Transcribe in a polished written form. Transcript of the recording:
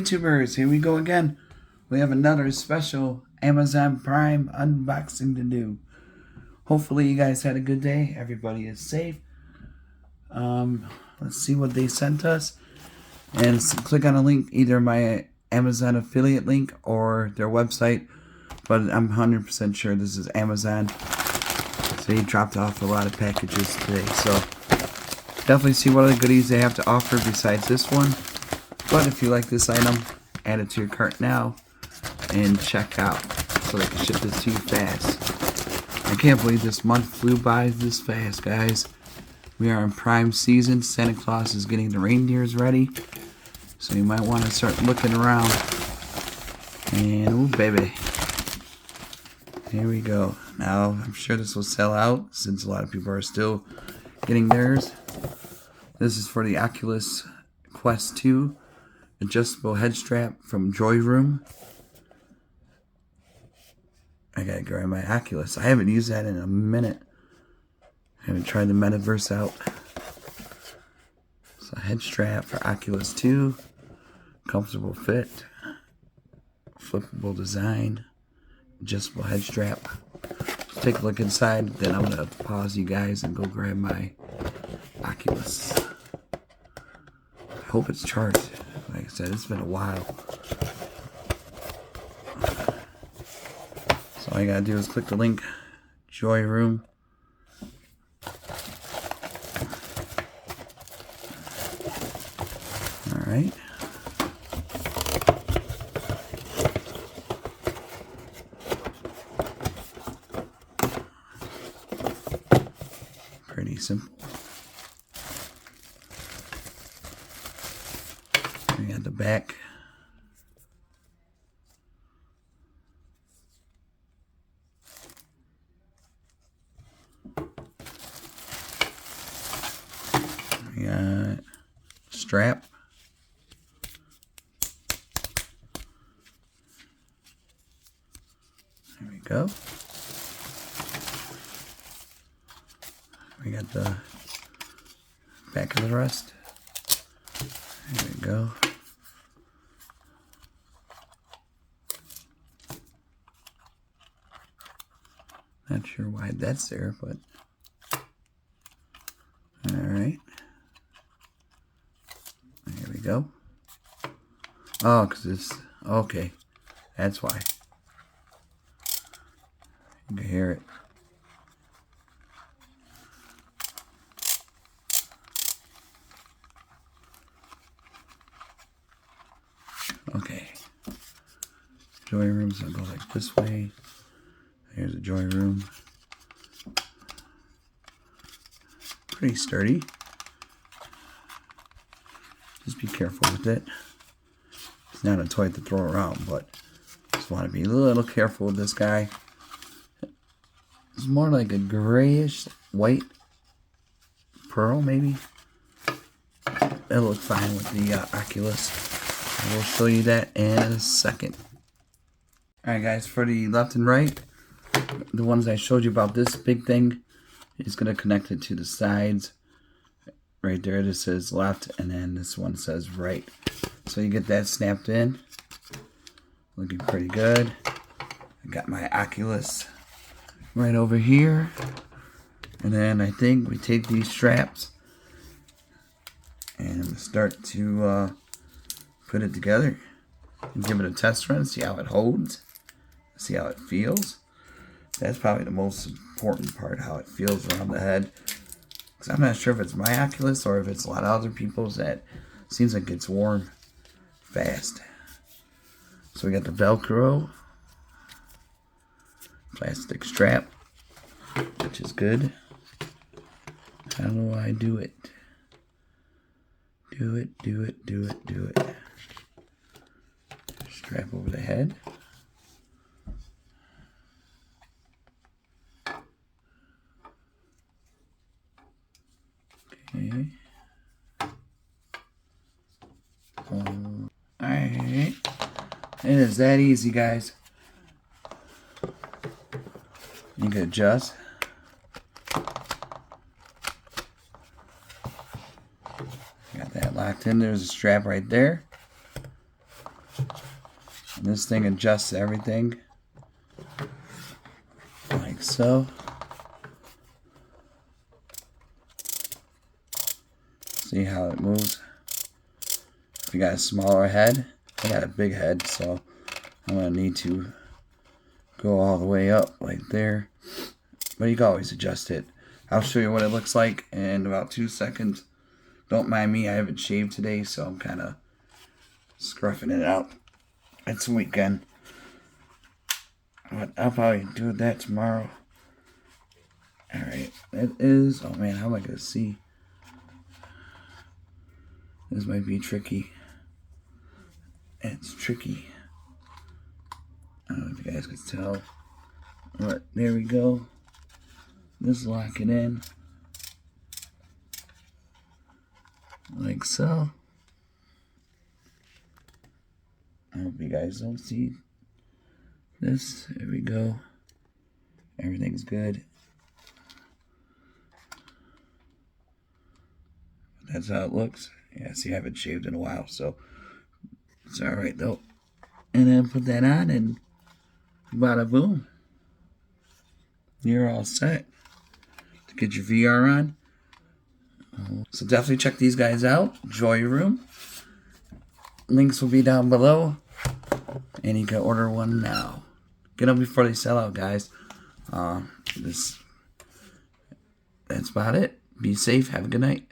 YouTubers, here we go again. We have another special Amazon Prime unboxing to do. Hopefully you guys had a good day. Everybody is safe. Let's see what they sent us. And click on a link, either my Amazon affiliate link or their website. But I'm 100% sure this is Amazon. So he dropped off a lot of packages today. So definitely see what other goodies they have to offer besides this one. But if you like this item, add it to your cart now and check out so they can ship this to you fast. I can't believe this month flew by this fast, guys. We are in prime season. Santa Claus is getting the reindeers ready. So you might want to start looking around. And, ooh, baby. Here we go. Now, I'm sure this will sell out since a lot of people are still getting theirs. This is for the Oculus Quest 2. Adjustable head strap from Joyroom. I gotta grab my Oculus. I haven't used that in a minute. I haven't tried the metaverse out. So head strap for Oculus 2. Comfortable fit. Flippable design. Adjustable head strap. Let's take a look inside. Then I'm gonna pause you guys and go grab my Oculus. I hope it's charged. Like I said, it's been a while. So all you gotta do is click the link, Joyroom. Alright. Pretty simple. We got the back. We got strap. There we go. We got the back of the rest. There we go. Not sure why that's there, but alright. There we go. Oh, because it's okay. That's why. You can hear it. Okay. Joyroom's gonna go like this way. Here's a Joyroom. Pretty sturdy. Just be careful with it. It's not a toy to throw around, but just want to be a little careful with this guy. It's more like a grayish white pearl, maybe. It'll look fine with the Oculus. I will show you that in a second. Alright guys, for the left and right, the ones I showed you about, this big thing is going to connect it to the sides. Right there, this says left, and then this one says right. So you get that snapped in. Looking pretty good. I got my Oculus right over here. And then I think we take these straps and start to put it together. And give it a test run, see how it holds. See how it feels. That's probably the most important part, how it feels around the head. Because I'm not sure if it's my Oculus or if it's a lot of other people's that seems like it's warm fast. So we got the Velcro. Plastic strap, which is good. How do I do it? Do it, do it, do it, do it. Strap over the head. Okay. Alright. It is that easy, guys. You can adjust. Got that locked in. There's a strap right there. And this thing adjusts everything like so. See how it moves? If you got a smaller head, I got a big head, so I'm gonna need to go all the way up like there. But you can always adjust it. I'll show you what it looks like in about 2 seconds. Don't mind me, I haven't shaved today, so I'm kind of scruffing it out. It's a weekend. But I'll probably do that tomorrow. Alright, it is... Oh man, how am I going to see? This might be tricky. It's tricky. I don't know if you guys can tell. But there we go. Just lock it in. Like so. I hope you guys don't see this. There we go. Everything's good. That's how it looks. Yeah, see, I haven't shaved in a while, so it's alright though. And then put that on and bada boom. You're all set to get your VR on. So definitely check these guys out. Joyroom. Links will be down below. And you can order one now. Get them before they sell out, guys. That's about it. Be safe. Have a good night.